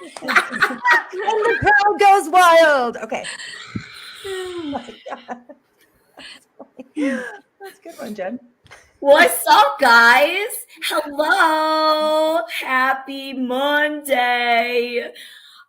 And the crowd goes wild. Okay. Oh my God. That's a good one, Jen. What's up, guys? Hello. Happy Monday.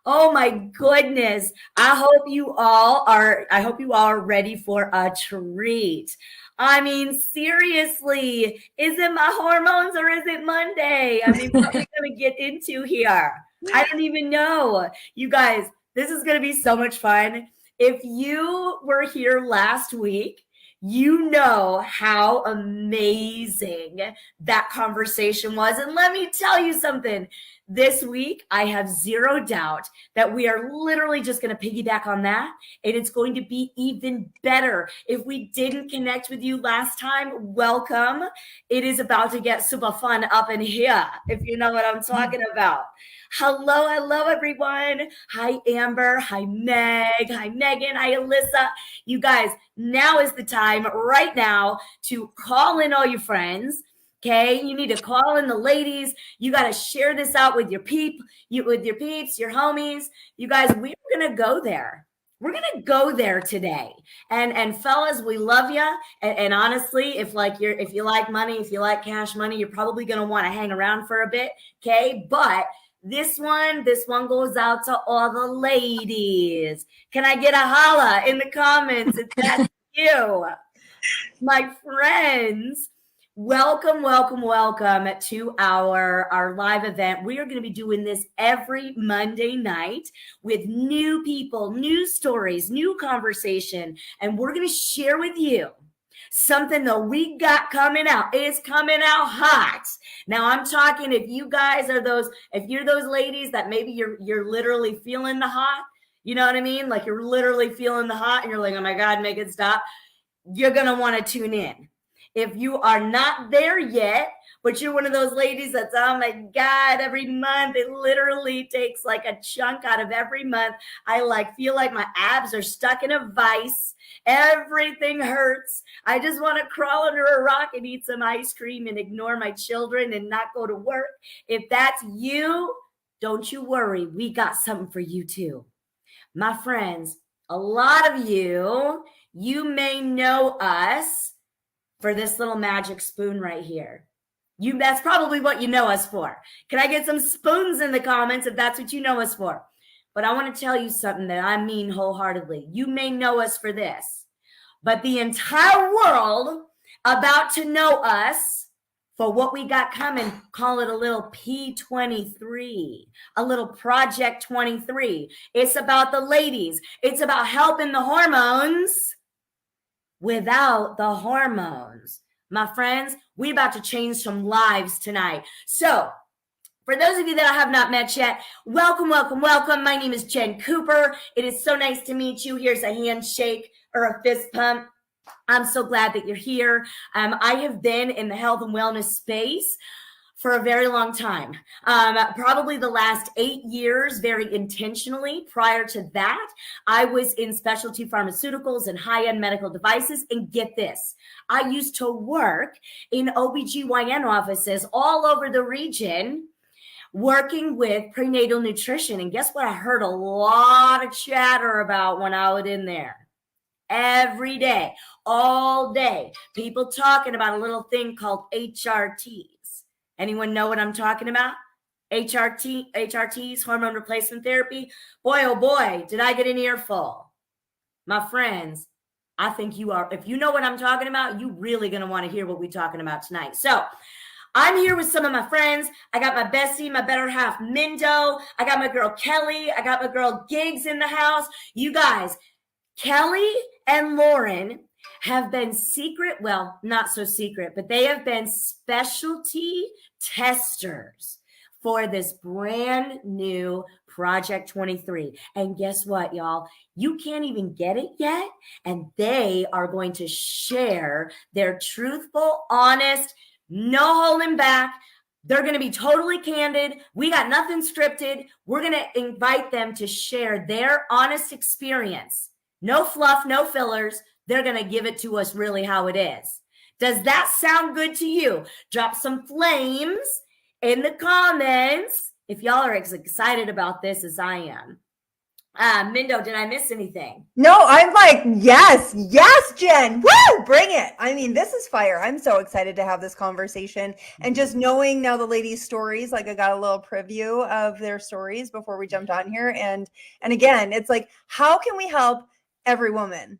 Oh my goodness. I hope you all are ready for a treat. I mean, seriously, is it my hormones or is it Monday? I mean, what are we going to get into here? I don't even know. You guys, this is going to be so much fun. If you were here last week, you know how amazing that conversation was. And let me tell you something. This week, I have zero doubt that we are literally just going to piggyback on that. And it's going to be even better. If we didn't connect with you last time, welcome. It is about to get super fun up in here, if you know what I'm talking about. Hello, everyone. Hi, Amber. Hi, Meg. Hi, Megan. Hi, Alyssa. You guys, now is the time right now to call in all your friends. Okay, you need to call in the ladies. You got to share this out with your peeps, your homies. You guys, we're gonna go there. We're gonna go there today. And fellas, we love you. And honestly, if you like money, if you like cash money, you're probably gonna want to hang around for a bit. Okay, but this one goes out to all the ladies. Can I get a holla in the comments if that's you? My friends, welcome to our live event. We are going to be doing this every Monday night with new people, new stories, new conversation, and we're going to share with you something that we got coming out. It's coming out hot. Now I'm talking if you guys are if you're those ladies that maybe you're literally feeling the hot, you know what I mean? Like you're literally feeling the hot and you're like, oh my God, make it stop. You're going to want to tune in. If you are not there yet, but you're one of those ladies that's, oh my God, every month, it literally takes like a chunk out of every month. I feel like my abs are stuck in a vice. Everything hurts. I just want to crawl under a rock and eat some ice cream and ignore my children and not go to work. If that's you, don't you worry. We got something for you too. My friends, a lot of you may know us for this little magic spoon right here. That's probably what you know us for. Can I get some spoons in the comments if that's what you know us for? But I want to tell you something that I mean wholeheartedly. You may know us for this, but the entire world about to know us for what we got coming, call it a little P23, a little Project 23. It's about the ladies. It's about helping the hormones without the hormones. My friends, we're about to change some lives tonight. So, for those of you that I have not met yet, welcome. My name is Jen Cooper. It is so nice to meet you. Here's a handshake or a fist pump. I'm so glad that you're here. I have been in the health and wellness space for a very long time, probably the last 8 years, very intentionally. Prior to that, I was in specialty pharmaceuticals and high-end medical devices. And get this, I used to work in OBGYN offices all over the region, working with prenatal nutrition. And guess what? I heard a lot of chatter about when I was in there. Every day, all day, people talking about a little thing called HRTs. Anyone know what I'm talking about? HRTs, hormone replacement therapy. Boy, oh boy, did I get an earful. My friends, I think you are. If you know what I'm talking about, you really going to want to hear what we're talking about tonight. So I'm here with some of my friends. I got my bestie, my better half, Mindo. I got my girl, Kelly. I got my girl, Gigs, in the house. You guys, Kelly and Lauren have been secret, well, not so secret, but they have been specialty testers for this brand new Project 23. And guess what, y'all? You can't even get it yet. And they are going to share their truthful, honest, no holding back. They're going to be totally candid. We got nothing scripted. We're going to invite them to share their honest experience. No fluff, no fillers. They're going to give it to us really how it is. Does that sound good to you? Drop some flames in the comments if y'all are as excited about this as I am. Mindo, did I miss anything? No, I'm like, yes, Jen. Woo! Bring it. I mean, this is fire. I'm so excited to have this conversation. And just knowing now the ladies' stories, like I got a little preview of their stories before we jumped on here. And again, it's like, how can we help every woman?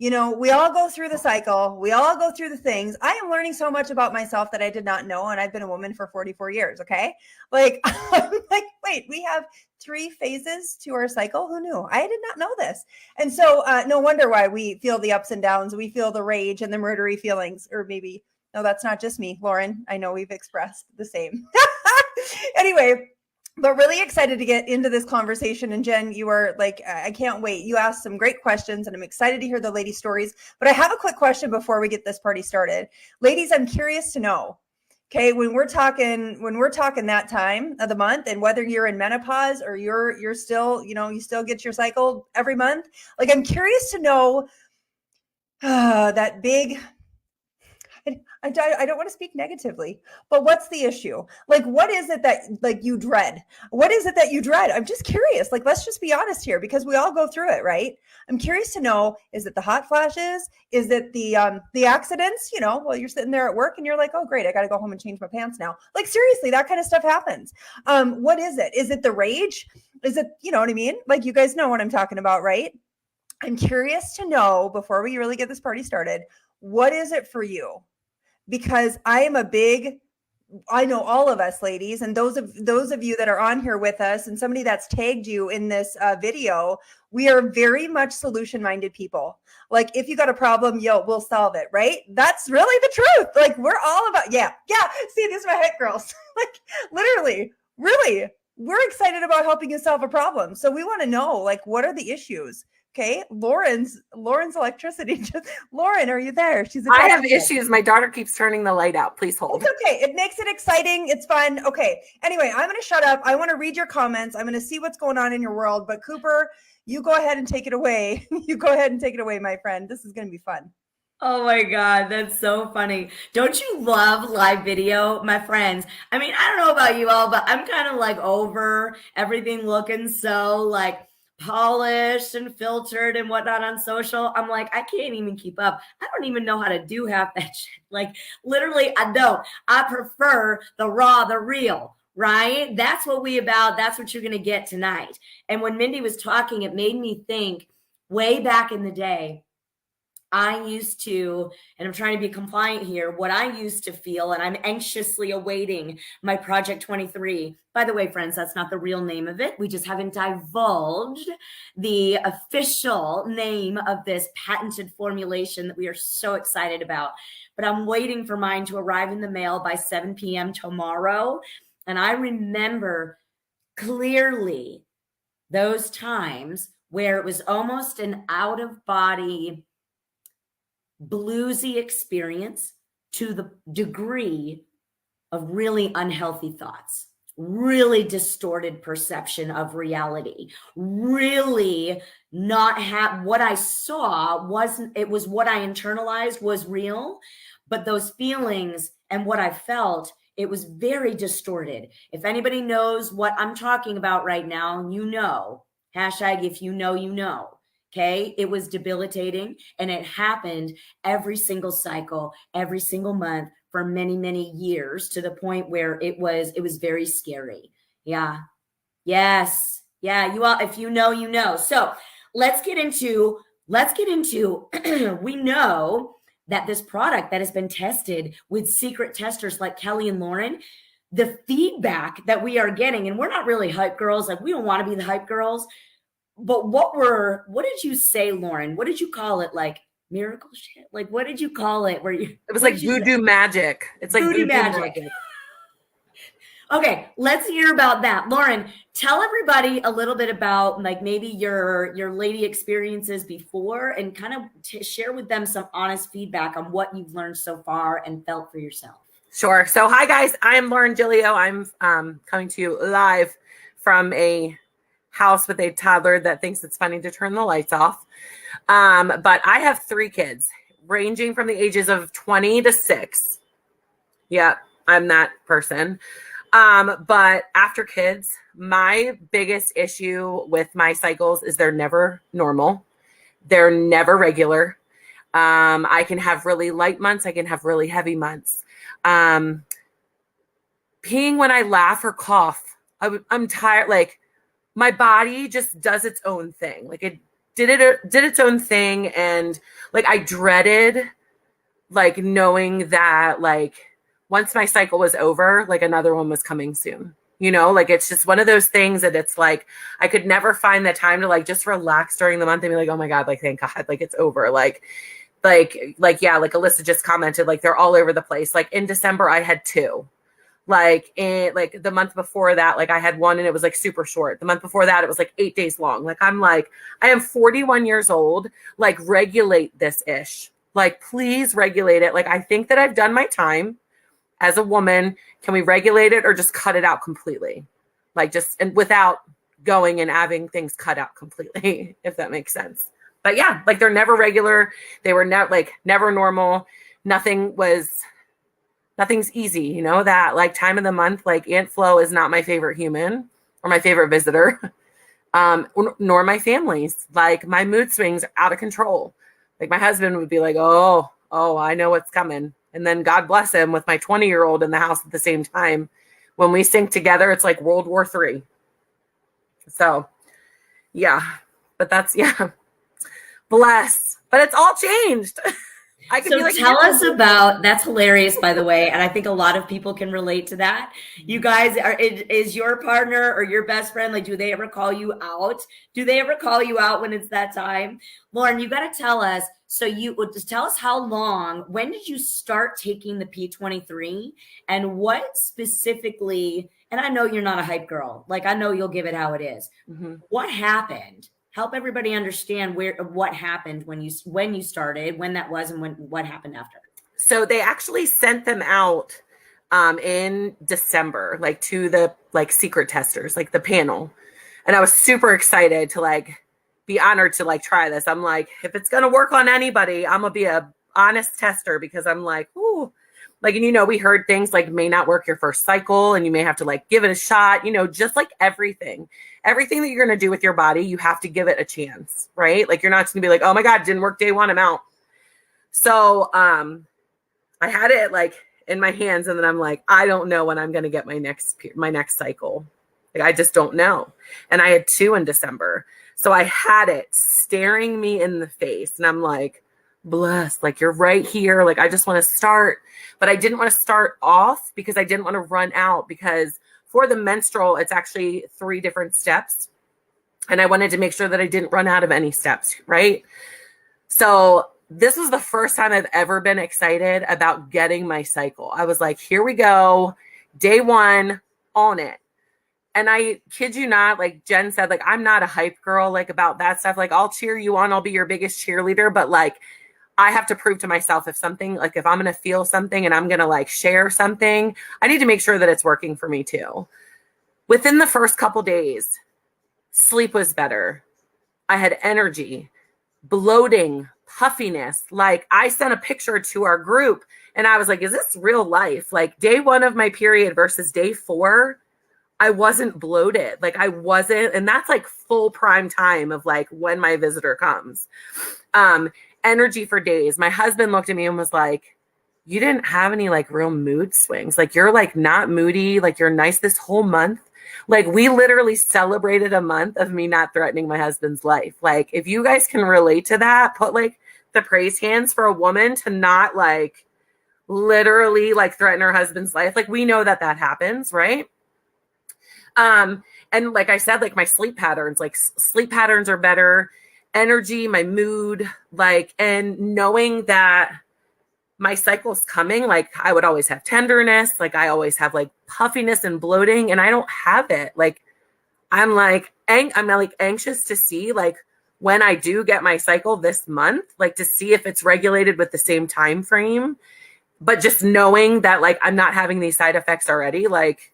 You know, we all go through the cycle. We all go through the things. I am learning so much about myself that I did not know. And I've been a woman for 44 years. Okay. Like, I'm like, wait, we have 3 phases to our cycle. Who knew? I did not know this. And so no wonder why we feel the ups and downs. We feel the rage and the murdery feelings, or maybe, no, that's not just me, Lauren. I know we've expressed the same. Anyway, but really excited to get into this conversation. And Jen, you are like, I can't wait. You asked some great questions and I'm excited to hear the ladies' stories. But I have a quick question before we get this party started. Ladies, I'm curious to know, okay, when we're talking that time of the month, and whether you're in menopause or you're still, you know, you still get your cycle every month, like I'm curious to know that big, I don't want to speak negatively, but what's the issue? Like, what is it that like you dread? What is it that you dread? I'm just curious. Like, let's just be honest here, because we all go through it, right? I'm curious to know, is it the hot flashes? Is it the accidents? You know, while you're sitting there at work and you're like, oh great, I got to go home and change my pants now. Like seriously, that kind of stuff happens. What is it? Is it the rage? Is it, you know what I mean? Like, you guys know what I'm talking about, right? I'm curious to know, before we really get this party started, what is it for you? Because I know all of us ladies, and those of you that are on here with us, and somebody that's tagged you in this video, we are very much solution minded people. Like, if you got a problem, we'll solve it, right? That's really the truth. Like, we're all about, yeah. See, these are my hit girls. Like, literally, really, we're excited about helping you solve a problem. So we want to know, like, what are the issues? Okay, Lauren's electricity. Lauren, are you there? I have issues. My daughter keeps turning the light out. Please hold. It's okay. It makes it exciting. It's fun. Okay. Anyway, I'm going to shut up. I want to read your comments. I'm going to see what's going on in your world. But Cooper, you go ahead and take it away. You go ahead and take it away, my friend. This is going to be fun. Oh my God, that's so funny. Don't you love live video, my friends? I mean, I don't know about you all, but I'm kind of like over everything looking so like polished and filtered and whatnot on social. I'm like, I can't even keep up. I don't even know how to do half that shit. Like, literally, I don't. I prefer the raw, the real, right? That's what we about. That's what you're going to get tonight. And when Mindy was talking, it made me think way back in the day, I used to, and I'm trying to be compliant here, what I used to feel, and I'm anxiously awaiting my Project 23. By the way, friends, that's not the real name of it. We just haven't divulged the official name of this patented formulation that we are so excited about. But I'm waiting for mine to arrive in the mail by 7 p.m. tomorrow. And I remember clearly those times where it was almost an out-of-body bluesy experience to the degree of really unhealthy thoughts, really distorted perception of reality, really not have what I saw it was what I internalized was real, but those feelings and what I felt, it was very distorted. If anybody knows what I'm talking about right now, you know, hashtag if you know, you know. Okay. It was debilitating, and it happened every single cycle, every single month for many, many years, to the point where it was very scary. Yeah. Yes. Yeah. You all, if you know, you know. So let's get into, we know that this product that has been tested with secret testers like Kelly and Lauren, the feedback that we are getting, and we're not really hype girls. Like, we don't want to be the hype girls. But what did you say, Lauren? What did you call it? Like miracle shit? Like, what did you call it? It was like voodoo magic. It's like voodoo magic. Okay, let's hear about that. Lauren, tell everybody a little bit about like maybe your lady experiences before, and kind of share with them some honest feedback on what you've learned so far and felt for yourself. Sure. So hi guys, I'm Lauren Gillio. I'm coming to you live from a house with a toddler that thinks it's funny to turn the lights off. But I have 3 kids ranging from the ages of 20 to 6. Yep, I'm that person. But after kids, my biggest issue with my cycles is they're never normal. They're never regular. I can have really light months. I can have really heavy months. Peeing when I laugh or cough. I'm tired. Like my body just does its own thing. Like it did its own thing. And like, I dreaded like knowing that like once my cycle was over, like another one was coming soon. You know, like it's just one of those things that it's like I could never find the time to like just relax during the month and be like, oh my God, like thank God, like it's over. Like yeah, like Alyssa just commented, like they're all over the place. Like in December, I had 2. Like in like the month before that, like I had 1 and it was like super short. The month before that, it was like 8 days long. Like I'm like, I am 41 years old. Like regulate this ish. Like please regulate it. Like I think that I've done my time as a woman. Can we regulate it or just cut it out completely? Like just and without going and having things cut out completely, if that makes sense. But yeah, like they're never regular. They were never normal. Nothing's easy, you know, that like time of the month, like Aunt Flo is not my favorite human or my favorite visitor, nor my family's. Like my mood swings are out of control. Like my husband would be like, oh, I know what's coming. And then God bless him with my 20-year-old in the house at the same time. When we sync together, it's like World War III. So yeah, but that's, yeah, bless, but it's all changed. I could So be like, tell us about, that's hilarious, by the way. And I think a lot of people can relate to that. You guys is your partner or your best friend, like, do they ever call you out? Do they ever call you out when it's that time? Lauren, you got to tell us. So you would just tell us how long, when did you start taking the P23 and what specifically, and I know you're not a hype girl. Like I know you'll give it how it is. mm-hmm. What happened? Help everybody understand what happened when you started, when that was, and what happened after. So they actually sent them out in December, like to the like secret testers, like the panel. And I was super excited to like be honored to like try this. I'm like, if it's gonna work on anybody, I'm gonna be a honest tester because I'm like, ooh, like, and you know, we heard things like may not work your first cycle and you may have to like give it a shot, you know, just like everything that you're going to do with your body, you have to give it a chance, right? Like you're not going to be like, oh my God, didn't work day 1, I'm out. So I had it like in my hands and then I'm like, I don't know when I'm going to get my next cycle. Like, I just don't know. And I had 2 in December. So I had it staring me in the face and I'm like, bless, like you're right here. Like, I just want to start, but I didn't want to start off because I didn't want to run out because for the menstrual, it's actually 3 different steps. And I wanted to make sure that I didn't run out of any steps, right? So this was the first time I've ever been excited about getting my cycle. I was like, here we go. Day 1, on it. And I kid you not, like Jen said, like, I'm not a hype girl, like about that stuff. Like, I'll cheer you on. I'll be your biggest cheerleader. But like, I have to prove to myself if I'm going to feel something and I'm going to like share something, I need to make sure that it's working for me too. Within the first couple days, sleep was better. I had energy, bloating, puffiness. Like I sent a picture to our group and I was like, is this real life? Like day 1 of my period versus day 4, I wasn't bloated. Like I wasn't, and that's like full prime time of like when my visitor comes. Energy for days. My husband looked at me and was like, you didn't have any like real mood swings. Like you're like not moody. Like you're nice this whole month. Like we literally celebrated a month of me not threatening my husband's life. Like if you guys can relate to that, put like the praise hands for a woman to not like literally like threaten her husband's life. Like we know that happens, right? And like I said, like my sleep patterns are better. Energy, my mood, like, and knowing that my cycle's coming, like I would always have tenderness, like I always have like puffiness and bloating, and I don't have it. Like I'm anxious to see like when I do get my cycle this month, like to see if it's regulated with the same time frame. But just knowing that like I'm not having these side effects already, like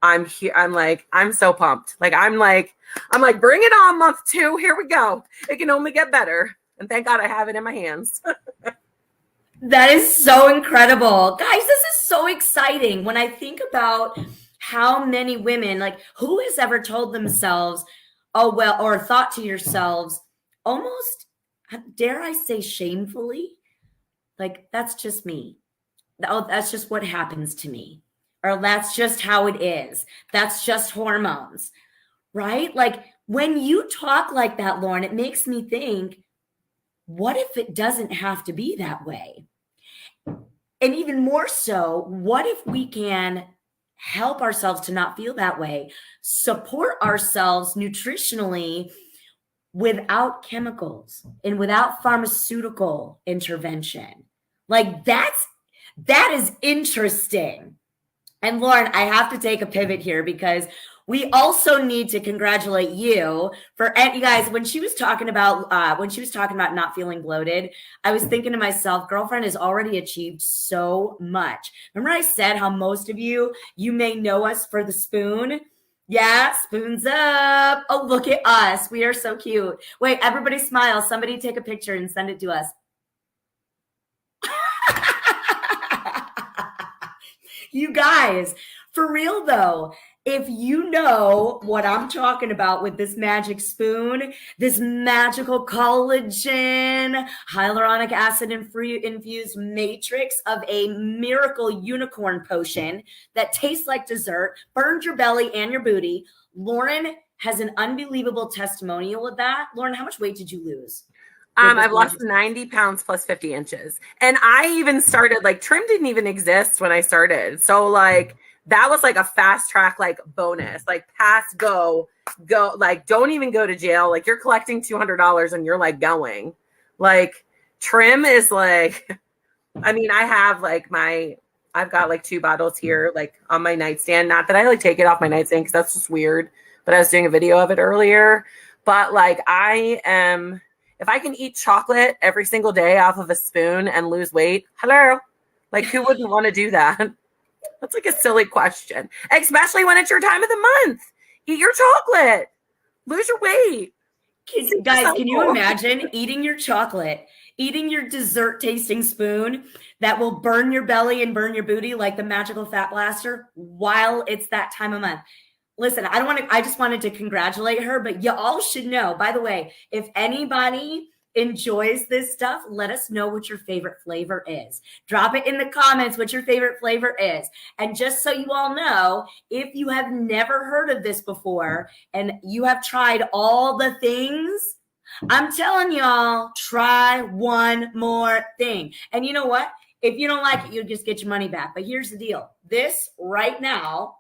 I'm here. I'm so pumped. I'm like, bring it on, month 2. Here we go. It can only get better. And thank God I have it in my hands. That is so incredible. Guys, this is so exciting. When I think about how many women, like, who has ever told themselves, oh, well, or thought to yourselves, almost, dare I say, shamefully, like, that's just me. Oh, that's just what happens to me. Or that's just how it is. That's just hormones, right? Like, when you talk like that, Lauren, it makes me think, what if it doesn't have to be that way? And even more so, what if we can help ourselves to not feel that way, support ourselves nutritionally without chemicals and without pharmaceutical intervention? Like, that is interesting. And Lauren, I have to take a pivot here because we also need to congratulate you for, you guys, when she was talking about not feeling bloated, I was thinking to myself, girlfriend has already achieved so much. Remember I said how most of you may know us for the spoon? Yeah, spoons up. Oh, look at us. We are so cute. Wait, everybody smile. Somebody take a picture and send it to us. You guys, for real though, if you know what I'm talking about with this magic spoon, this magical collagen, hyaluronic acid infused matrix of a miracle unicorn potion that tastes like dessert, burns your belly and your booty, Lauren has an unbelievable testimonial with that. Lauren, how much weight did you lose? I've lost 90 pounds plus 50 inches. And I even started, like, trim didn't even exist when I started. So, like, that was like a fast track, like, bonus, like, pass, go, like, don't even go to jail. Like, you're collecting $200 and you're, like, going. Like, trim is like, I mean, I've got like 2 bottles here, like, on my nightstand. Not that I like take it off my nightstand because that's just weird. But I was doing a video of it earlier. But, like, if I can eat chocolate every single day off of a spoon and lose weight, hello, like, who wouldn't want to do that? That's like a silly question, especially when it's your time of the month. Eat your chocolate, lose your weight. Guys, can you imagine eating your chocolate, eating your dessert tasting spoon that will burn your belly and burn your booty like the magical fat blaster while it's that time of month? Listen, I just wanted to congratulate her, but you all should know, by the way, if anybody enjoys this stuff, let us know what your favorite flavor is. Drop it in the comments what your favorite flavor is. And just so you all know, if you have never heard of this before and you have tried all the things, I'm telling y'all, try one more thing. And you know what? If you don't like it, you'll just get your money back. But here's the deal. This right now,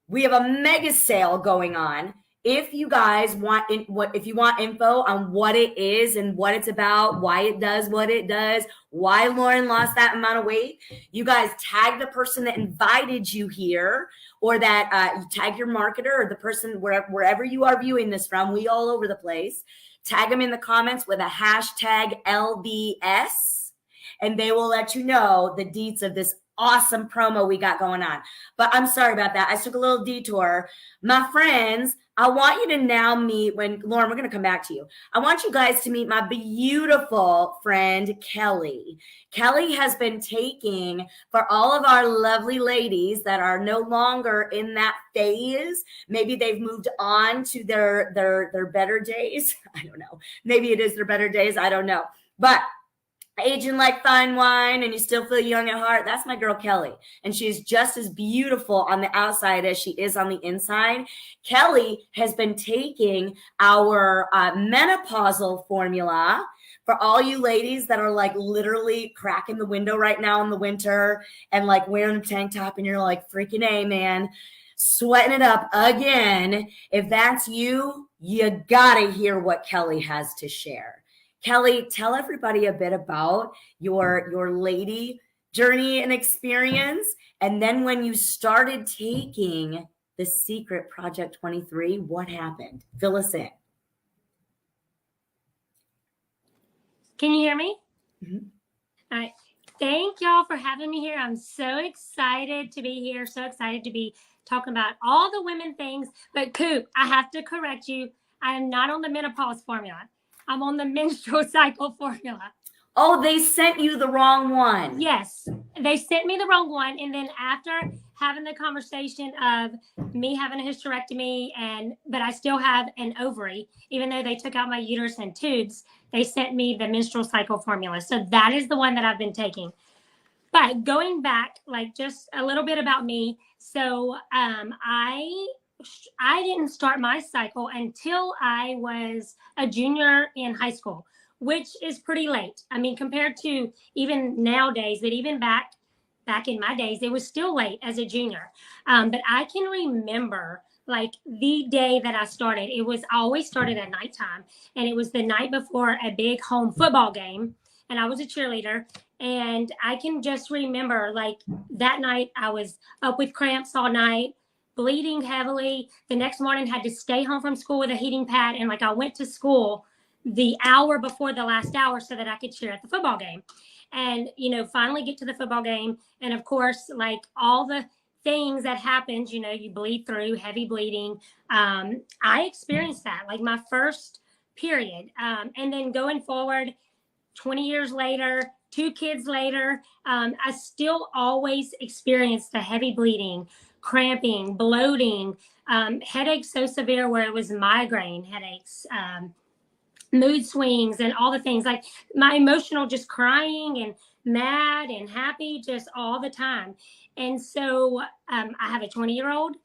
we have a mega sale going on. If you guys if you want info on what it is and what it's about, why it does what it does, why Lauren lost that amount of weight, you guys tag the person that invited you here, or that you tag your marketer or the person wherever you are viewing this from. We all over the place. Tag them in the comments with a hashtag LBS, and they will let you know the deets of this awesome promo we got going on. But I'm sorry about that. I took a little detour. My friends, I want you to now meet, Lauren, we're going to come back to you. I want you guys to meet my beautiful friend, Kelly. Kelly has been taking, for all of our lovely ladies that are no longer in that phase, maybe they've moved on to their better days. I don't know. Maybe it is their better days. I don't know. But aging like fine wine and you still feel young at heart, that's my girl Kelly. And she's just as beautiful on the outside as she is on the inside. Kelly has been taking our menopausal formula for all you ladies that are like literally cracking the window right now in the winter and like wearing a tank top and you're like, freaking A, man, sweating it up again. If that's you, you gotta hear what Kelly has to share. Kelly, tell everybody a bit about your lady journey and experience. And then when you started taking the secret Project 23, what happened? Fill us in. Can you hear me? Mm-hmm. All right. Thank y'all for having me here. I'm so excited to be here. So excited to be talking about all the women things. But Coop, I have to correct you. I am not on the menopause formula. I'm on the menstrual cycle formula. Oh, they sent you the wrong one. Yes, they sent me the wrong one. And then after having the conversation of me having a hysterectomy, but I still have an ovary, even though they took out my uterus and tubes, they sent me the menstrual cycle formula. So that is the one that I've been taking. But going back, like just a little bit about me. So I didn't start my cycle until I was a junior in high school, which is pretty late. I mean, compared to even nowadays, but even back in my days, it was still late as a junior. But I can remember like the day that I started. It was always started at nighttime, and it was the night before a big home football game, and I was a cheerleader. And I can just remember like that night I was up with cramps all night, bleeding heavily. The next morning had to stay home from school with a heating pad. And like I went to school the hour before the last hour so that I could cheer at the football game. And, finally get to the football game. And of course, like all the things that happens, you bleed through, heavy bleeding. I experienced that like my first period. And then going forward, 20 years later, 2 kids later, I still always experienced the heavy bleeding, cramping, bloating, headaches so severe where it was migraine headaches, mood swings, and all the things like my emotional just crying and mad and happy just all the time. And so I have a 20-year-old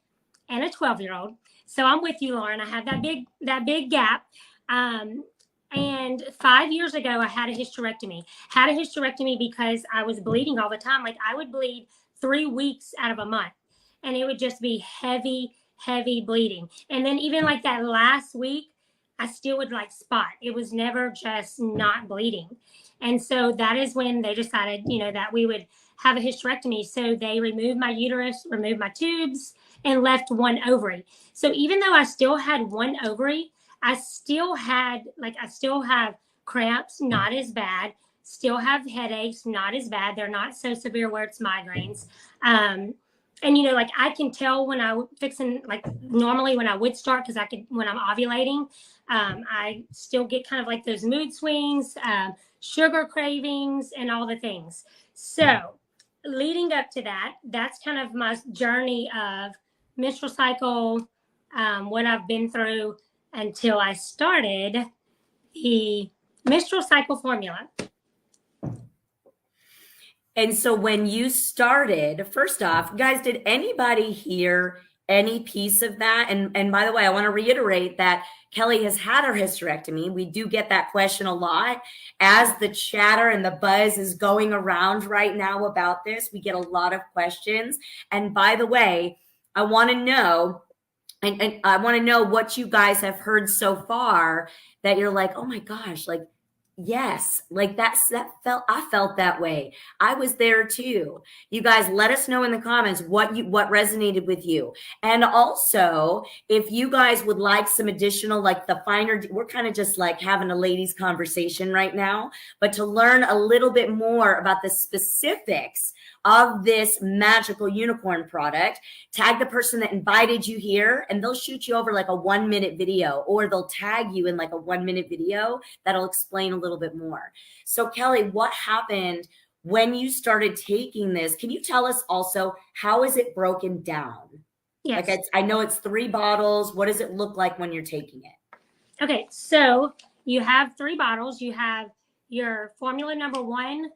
and a 12-year-old. So I'm with you, Lauren. I have that big gap. And 5 years ago, I had a hysterectomy. Because I was bleeding all the time. Like I would bleed 3 weeks out of a month, and it would just be heavy, heavy bleeding. And then even like that last week, I still would like spot. It was never just not bleeding. And so that is when they decided, that we would have a hysterectomy. So they removed my uterus, removed my tubes, and left one ovary. So even though I still had one ovary, I still have cramps, not as bad, still have headaches, not as bad. They're not so severe where it's migraines. And, like I can tell when I fixing, like normally when I would start, because when I'm ovulating, I still get kind of like those mood swings, sugar cravings, and all the things. So leading up to that, that's kind of my journey of menstrual cycle, what I've been through, until I started the menstrual cycle formula. And so when you started, first off, guys, did anybody hear any piece of that? And by the way, I want to reiterate that Kelly has had her hysterectomy. We do get that question a lot. As the chatter and the buzz is going around right now about this, we get a lot of questions. And by the way, I want to know, and I want to know what you guys have heard so far that you're like, oh my gosh, like, yes, like I felt that way. I was there too. You guys let us know in the comments what resonated with you. And also, if you guys would like some additional, like the finer, we're kind of just like having a ladies conversation right now, but to learn a little bit more about the specifics of this magical unicorn product, tag the person that invited you here, and they'll shoot you over like a 1-minute video, or they'll tag you in like a 1-minute video that'll explain a little bit more. So Kelly, what happened when you started taking this? Can you tell us also, how is it broken down? Yes. Like I know it's 3 bottles. What does it look like when you're taking it? Okay, so you have 3 bottles. You have your formula number 1,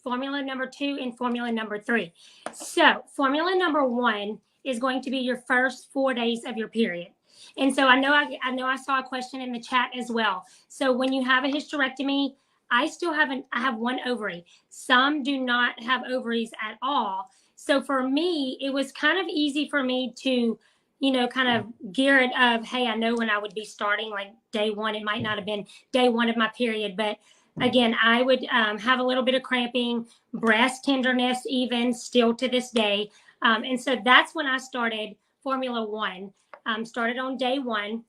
formula number 2, and formula number 3. So formula number 1 is going to be your first 4 days of your period. And so I know I saw a question in the chat as well. So when you have a hysterectomy, I have 1 ovary. Some do not have ovaries at all. So for me, it was kind of easy for me to, kind of gear it of, hey, I know when I would be starting, like day 1. It might not have been day 1 of my period, but again, I would have a little bit of cramping, breast tenderness, even still to this day. And so that's when I started Formula 1, started on day 1.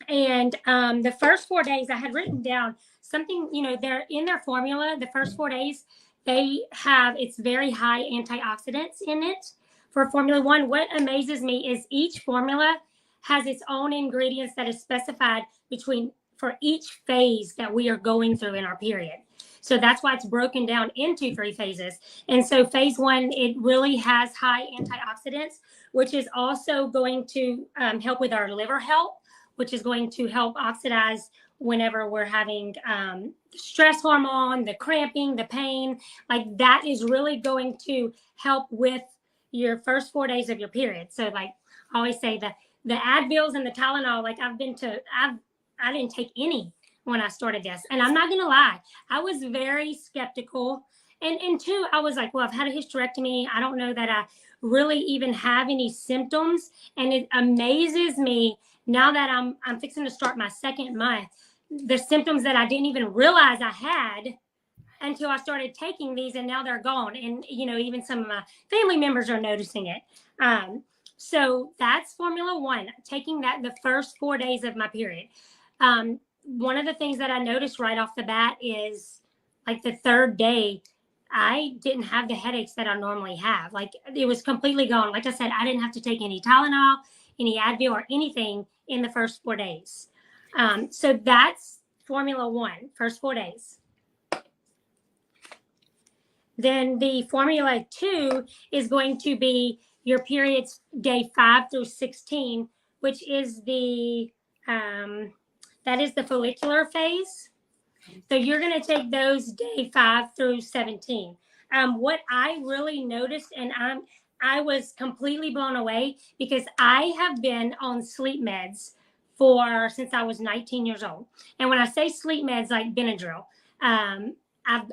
And the first 4 days I had written down something, they're in their formula, the first 4 days, it's very high antioxidants in it for Formula 1. What amazes me is each formula has its own ingredients that is specified for each phase that we are going through in our period. So that's why it's broken down into 3 phases. And so phase 1, it really has high antioxidants, which is also going to help with our liver health, which is going to help oxidize whenever we're having stress hormone, the cramping, the pain. Like that is really going to help with your first 4 days of your period. So like I always say the Advils and the Tylenol, like I didn't take any when I started this. And I'm not going to lie, I was very skeptical. And two, I was like, well, I've had a hysterectomy. I don't know that I really even have any symptoms. And it amazes me now that I'm fixing to start my 2nd month, the symptoms that I didn't even realize I had until I started taking these, and now they're gone. And, you know, even some of my family members are noticing it. So that's Formula 1, taking that the first 4 days of my period. One of the things that I noticed right off the bat is like the 3rd day, I didn't have the headaches that I normally have. Like it was completely gone. Like I said, I didn't have to take any Tylenol, any Advil, or anything in the first 4 days. So that's Formula 1, first 4 days. Then the Formula 2 is going to be your periods day 5 through 16, which is that is the follicular phase. So you're going to take those day 5 through 17. What I really noticed, and I was completely blown away because I have been on sleep meds since I was 19 years old. And when I say sleep meds, like Benadryl, I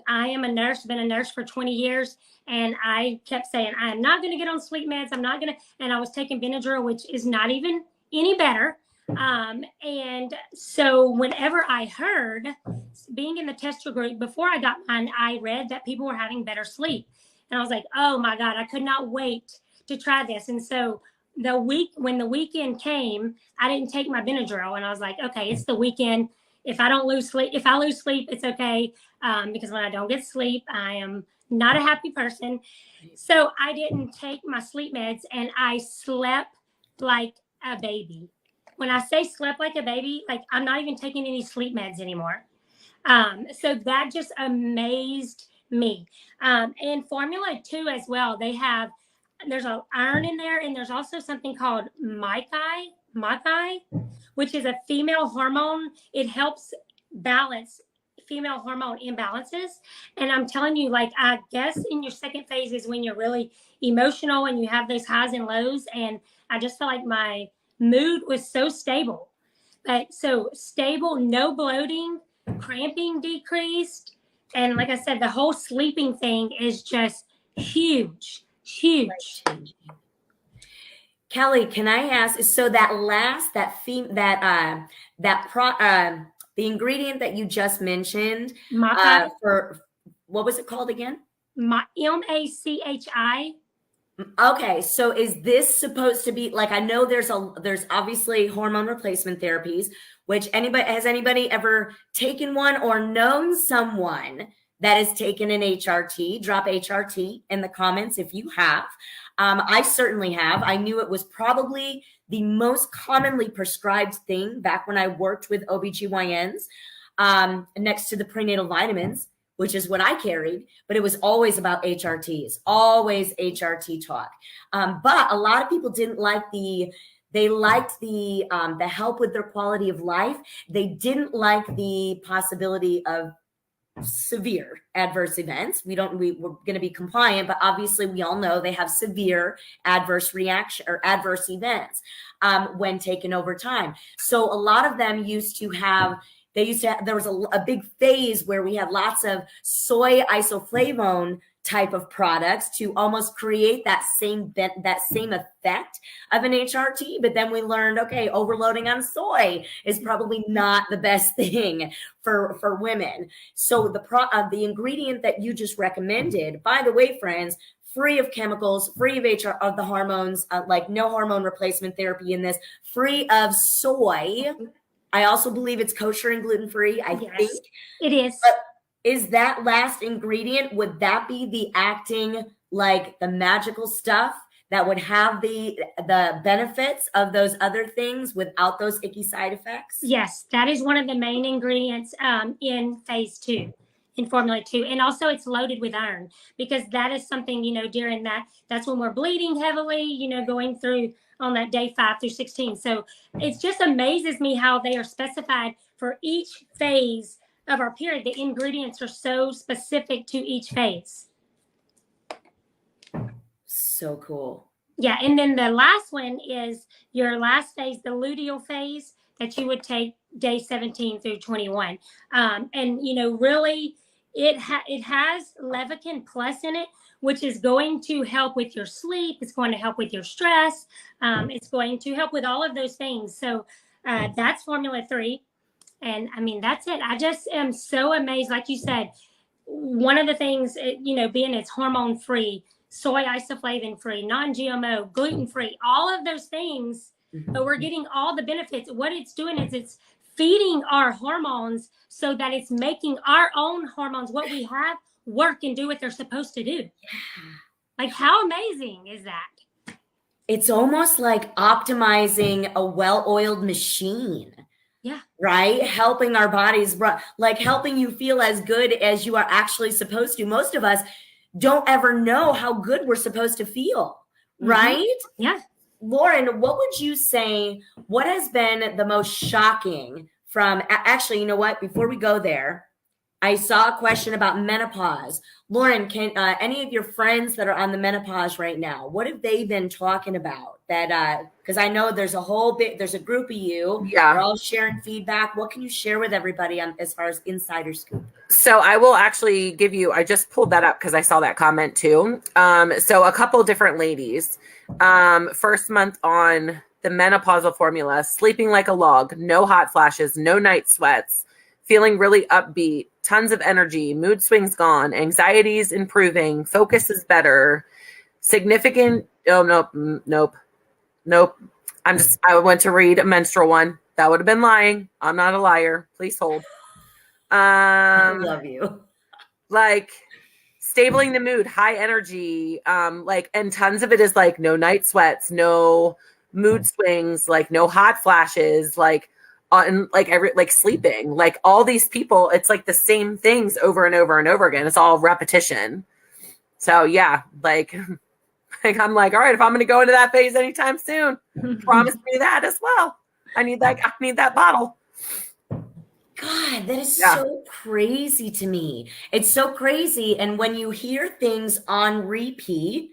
am a nurse, been a nurse for 20 years. And I kept saying, I am not going to get on sleep meds. I'm not going to. And I was taking Benadryl, which is not even any better. And so whenever I heard, being in the tester group, before I got mine, I read that people were having better sleep. And I was like, oh my God, I could not wait to try this. And so when the weekend came, I didn't take my Benadryl, and I was like, okay, it's the weekend. If I lose sleep, it's okay. Because when I don't get sleep, I am not a happy person. So I didn't take my sleep meds, and I slept like a baby. When I say slept like a baby, like I'm not even taking any sleep meds anymore. So that just amazed me. And Formula 2 as well, there's an iron in there, and there's also something called Makai, which is a female hormone. It helps balance female hormone imbalances. And I'm telling you, like, I guess in your 2nd phase is when you're really emotional and you have those highs and lows. And I just felt like my mood was so stable. But so stable, no bloating, cramping decreased. And like I said, the whole sleeping thing is just huge. Kelly, can I ask? So that the ingredient that you just mentioned, for what was it called again? MACHI. Okay, so is this supposed to be like, I know there's obviously hormone replacement therapies, which has anybody ever taken one or known someone that has taken an HRT? Drop HRT in the comments if you have. I certainly have. I knew it was probably the most commonly prescribed thing back when I worked with OBGYNs, next to the prenatal vitamins, which is what I carried, but it was always about HRTs, always HRT talk. But a lot of people didn't like they liked the help with their quality of life. They didn't like the possibility of severe adverse events. We're going to be compliant, but obviously we all know they have severe adverse reaction or adverse events when taken over time. So a lot of them there was a big phase where we had lots of soy isoflavone type of products to almost create that same effect of an HRT. But then we learned, okay, overloading on soy is probably not the best thing for women. So the ingredient that you just recommended, by the way, friends, free of chemicals, free of the hormones, like no hormone replacement therapy in this, free of soy. I also believe it's kosher and gluten-free. I think it is. But is that last ingredient, would that be the acting, like the magical stuff that would have the benefits of those other things without those icky side effects? Yes, that is one of the main ingredients in phase 2. in formula 2. And also it's loaded with iron, because that is something, during that's when we're bleeding heavily, going through on that day 5 through 16. So it just amazes me how they are specified for each phase of our period. The ingredients are so specific to each phase. So cool. Yeah, and then the last one is your last phase, the luteal phase, that you would take day 17 through 21. And, really, it has Levakin Plus in it, which is going to help with your sleep. It's going to help with your stress. It's going to help with all of those things. So that's formula 3. And, that's it. I just am so amazed. Like you said, one of the things, being it's hormone-free, soy isoflavin-free, non-GMO, gluten-free, all of those things, but we're getting all the benefits. What it's doing is it's feeding our hormones so that it's making our own hormones, what we have, work and do what they're supposed to do. Yeah. Like, how amazing is that? It's almost like optimizing a well-oiled machine. Yeah. Right? Helping our bodies, like helping you feel as good as you are actually supposed to. Most of us don't ever know how good we're supposed to feel, right? Yeah. Lauren, what would you say, what has been the most shocking from, actually, you know what? Before we go there, I saw a question about menopause. Lauren, can any of your friends that are on the menopause right now, what have they been talking about? That because I know there's a group of you. Yeah. We're all sharing feedback. What can you share with everybody on as far as insider scoop? So I will actually give you, I just pulled that up because I saw that comment too. So a couple different ladies, first month on the menopausal formula, sleeping like a log, no hot flashes, no night sweats, feeling really upbeat, tons of energy, mood swings gone, anxieties improving, focus is better, significant, nope. I went to read a menstrual one. That would have been lying. I'm not a liar. Please hold. I love you. Like stabling the mood, high energy, and tons of it is like no night sweats, no mood swings, like no hot flashes, and sleeping, like all these people, it's like the same things over and over and over again. It's all repetition. So yeah, I'm like, all right, if I'm going to go into that phase anytime soon, promise me that as well. I need that bottle. God, that is so crazy to me. It's so crazy. And when you hear things on repeat,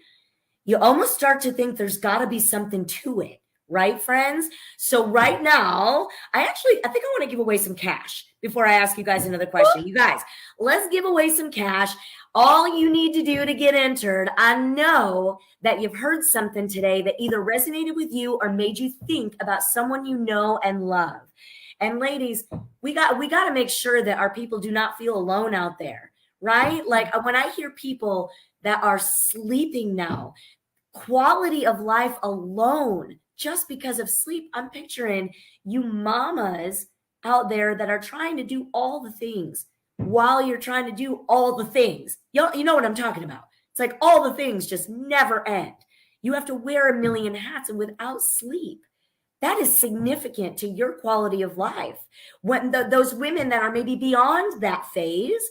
you almost start to think there's got to be something to it. Right, friends? So right now, I think I want to give away some cash before I ask you guys another question. You guys, let's give away some cash. All you need to do to get entered, I know that you've heard something today that either resonated with you or made you think about someone you know and love. And ladies, we got to make sure that our people do not feel alone out there, right? Like when I hear people that are sleeping now, quality of life alone, just because of sleep, I'm picturing you mamas out there that are trying to do all the things while you're trying to do all the things. You know what I'm talking about. It's like all the things just never end. You have to wear a million hats, and without sleep, that is significant to your quality of life. When those women that are maybe beyond that phase,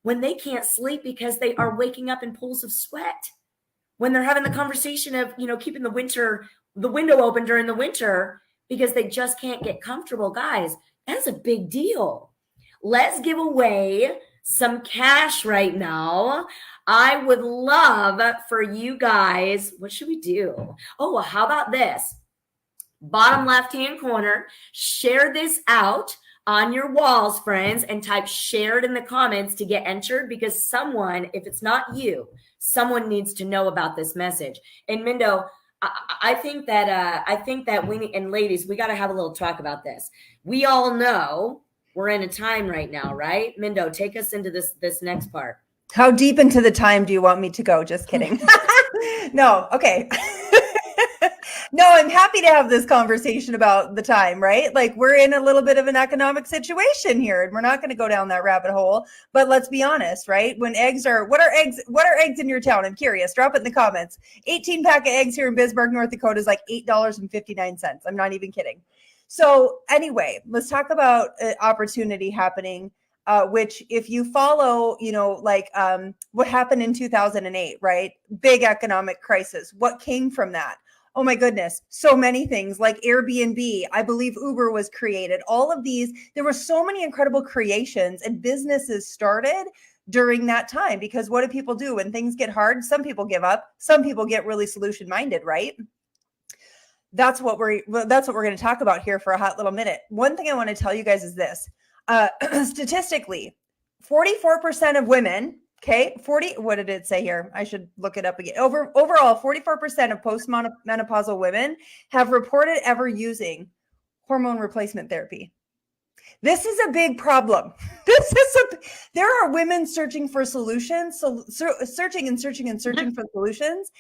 when they can't sleep because they are waking up in pools of sweat, when they're having the conversation of, keeping the window open during the winter because they just can't get comfortable. Guys, that's a big deal. Let's give away some cash right now. I would love for you guys. What should we do? Oh, well, how about this? Bottom left-hand corner, share this out on your walls, friends, and type shared in the comments to get entered, because someone, if it's not you, someone needs to know about this message. And Mindo, I think that we, and ladies, we got to have a little talk about this. We all know we're in a time right now, right? Mindo, take us into this next part. How deep into the time do you want me to go? Just kidding. No. Okay. No, I'm happy to have this conversation about the time, right? Like, we're in a little bit of an economic situation here, and we're not going to go down that rabbit hole, but let's be honest, right? When what are eggs in your town? I'm curious. Drop it in the comments. 18 pack of eggs here in Bismarck, North Dakota is like $8.59. I'm not even kidding. So anyway, let's talk about opportunity happening. which if you follow, like what happened in 2008, right? Big economic crisis. What came from that? Oh my goodness, so many things like Airbnb. I believe Uber was created. All of these, there were so many incredible creations and businesses started during that time, because what do people do when things get hard? Some people give up. Some people get really solution minded, right? That's what we're going to talk about here for a hot little minute. One thing I want to tell you guys is this. Statistically, 44% of women, okay, what did it say here? I should look it up again. Overall, 44% of postmenopausal women have reported ever using hormone replacement therapy. This is a big problem. There are women searching for solutions, searching for solutions.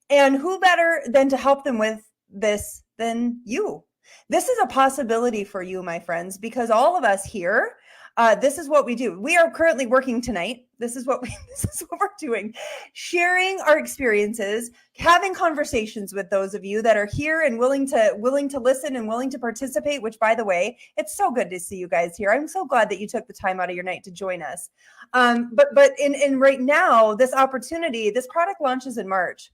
And who better than to help them with this than you? This is a possibility for you, my friends, because all of us here, this is what we do. We are currently working tonight. This is what we're doing, sharing our experiences, having conversations with those of you that are here and willing to listen and willing to participate. Which, by the way, it's so good to see you guys here. I'm so glad that you took the time out of your night to join us. But in right now, this opportunity, this product launches in March.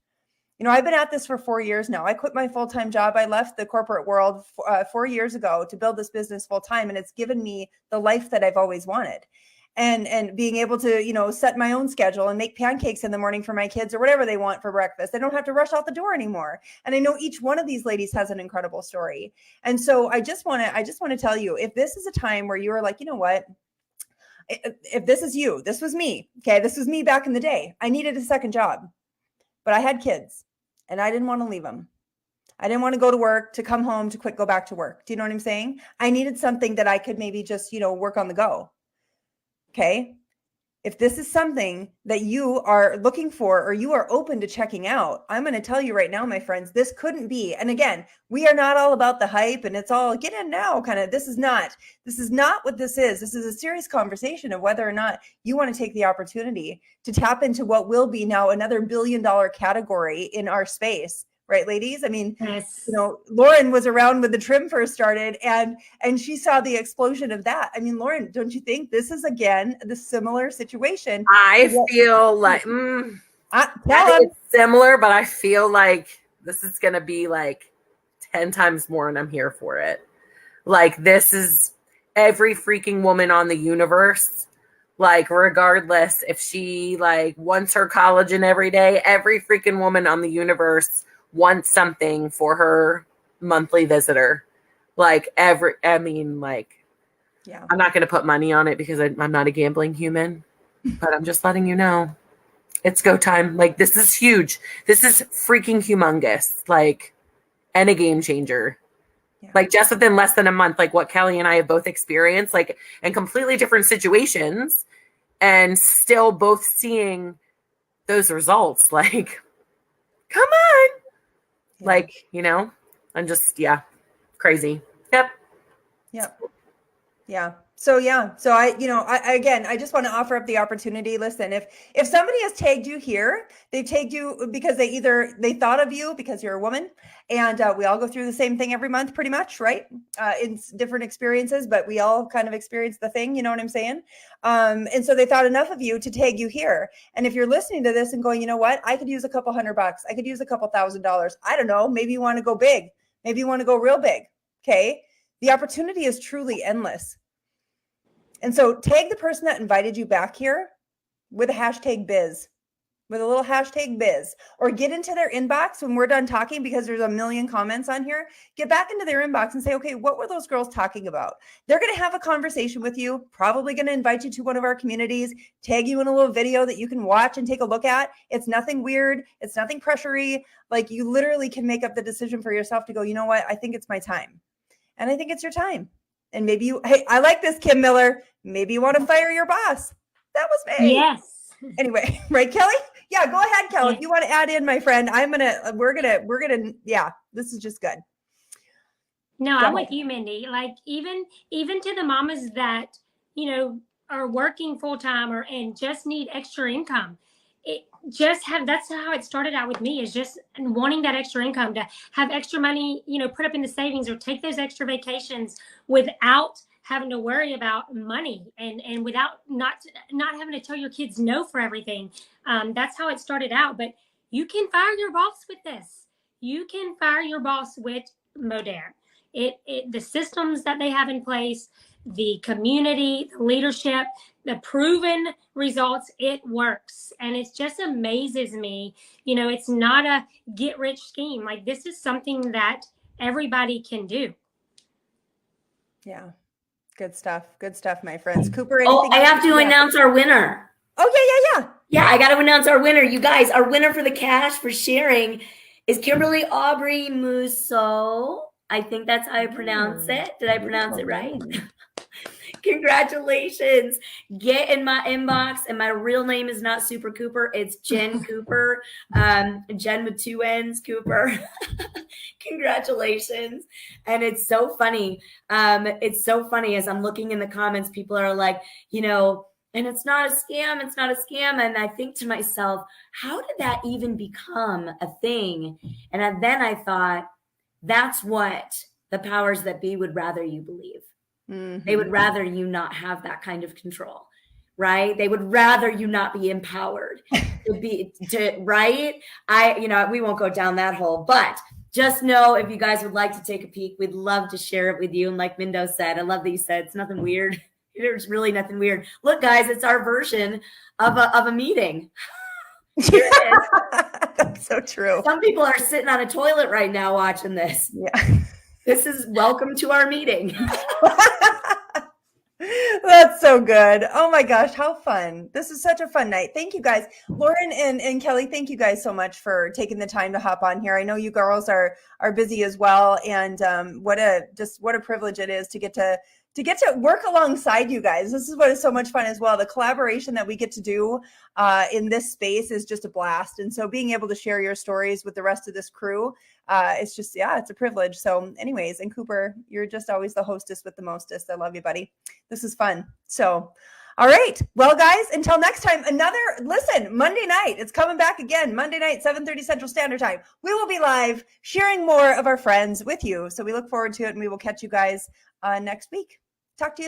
I've been at this for 4 years now. I quit my full-time job. I left the corporate world 4 years ago to build this business full-time, and it's given me the life that I've always wanted. And being able to, set my own schedule and make pancakes in the morning for my kids or whatever they want for breakfast. I don't have to rush out the door anymore. And I know each one of these ladies has an incredible story. And so I just want to tell you, if this is a time where you are like, you know what? If this is you, this was me. Okay. This was me back in the day. I needed a second job, but I had kids. And I didn't want to leave them. I didn't want to go to work, to come home, to quit, go back to work. Do you know what I'm saying? I needed something that I could maybe just, work on the go. Okay. If this is something that you are looking for or you are open to checking out, I'm going to tell you right now, my friends, this couldn't be. And again, we are not all about the hype and it's all get in now kind of. This is not what this is. This is a serious conversation of whether or not you want to take the opportunity to tap into what will be now another $1 billion category in our space. Right, ladies? I mean, Yes. Lauren was around when the trim first started and she saw the explosion of that. I mean, Lauren, don't you think this is, again, the similar situation? I feel like it's similar, but I feel like this is going to be like 10 times more and I'm here for it. Like, this is every freaking woman on the universe. Like, regardless if she wants her collagen every day, every freaking woman on the universe wants something for her monthly visitor. Yeah. I'm not going to put money on it because I'm not a gambling human, but I'm just letting you know it's go time. This is huge. This is freaking humongous. And a game changer. Yeah. Just within less than a month, what Kelly and I have both experienced, in completely different situations and still both seeing those results. Come on. Yeah. I'm just, crazy. Yep. Yeah. So I just want to offer up the opportunity. Listen, if somebody has tagged you here, they've tagged you because they thought of you because you're a woman, and we all go through the same thing every month, pretty much, right? In different experiences, but we all kind of experience the thing. You know what I'm saying? And so they thought enough of you to tag you here. And if you're listening to this and going, you know what, I could use a couple $100, I could use a couple $1,000. I don't know. Maybe you want to go big. Maybe you want to go real big. Okay. The opportunity is truly endless. And so tag the person that invited you back here with a hashtag biz, with a little hashtag biz, or get into their inbox when we're done talking, because there's a million comments on here. Get back into their inbox and say, okay, what were those girls talking about? They're going to have a conversation with you, probably going to invite you to one of our communities, tag you in a little video that you can watch and take a look at. It's nothing weird. It's nothing pressury. You literally can make up the decision for yourself to go, you know what? I think it's my time. And I think it's your time. And maybe hey, I like this, Kim Miller. Maybe you want to fire your boss. That was me. Yes. Anyway, right, Kelly? Yeah, go ahead, Kelly. Yes. If you want to add in, my friend, we're gonna, yeah, this is just good. No, I'm with you, Mindy. Even to the mamas that, are working full time and just need extra income. That's how it started out with me, is just wanting that extra income, to have extra money, put up in the savings or take those extra vacations without having to worry about money and without not having to tell your kids no for everything. That's how it started out. But you can fire your boss with this. You can fire your boss with Modern. The systems that they have in place, the community, the leadership, the proven results, it works. And it just amazes me. You know, it's not a get rich scheme. Like, this is something that everybody can do. Yeah. Good stuff. Good stuff, my friends. Cooper, Oh, anything I else have to announce our winner. Oh, yeah. Yeah, I got to announce our winner. You guys, our winner for the cash for sharing is Kimberly Aubrey Musso. I think that's how I pronounce it. Did I pronounce it right? Congratulations. Get in my inbox. And my real name is not Super Cooper. It's Jen Cooper. Jen with 2 N's, Cooper. Congratulations. And it's so funny. It's so funny as I'm looking in the comments, people are like, you know, and it's not a scam. It's not a scam. And I think to myself, how did that even become a thing? And then I thought, that's what the powers that be would rather you believe. Mm-hmm. They would rather you not have that kind of control, right? They would rather you not be empowered right? We won't go down that hole, but just know if you guys would like to take a peek, we'd love to share it with you. And like Mindo said, I love that you said it's nothing weird. There's really nothing weird. Look, guys, it's our version of a meeting. Here it is. That's so true. Some people are sitting on a toilet right now watching this. Yeah. This is welcome to our meeting. That's so good. Oh my gosh, how fun. This is such a fun night. Thank you guys. Lauren and Kelly, thank you guys so much for taking the time to hop on here. I know you girls are busy as well. And what a privilege it is to get to work alongside you guys. This is what is so much fun as well. The collaboration that we get to do in this space is just a blast. And so being able to share your stories with the rest of this crew, it's a privilege. So anyways, and Cooper, you're just always the hostess with the mostest. I love you, buddy. This is fun. So, all right. Well, guys, until next time, Monday night, it's coming back again. Monday night, 7:30 Central Standard Time. We will be live sharing more of our friends with you. So we look forward to it, and we will catch you guys next week. Talk to you soon.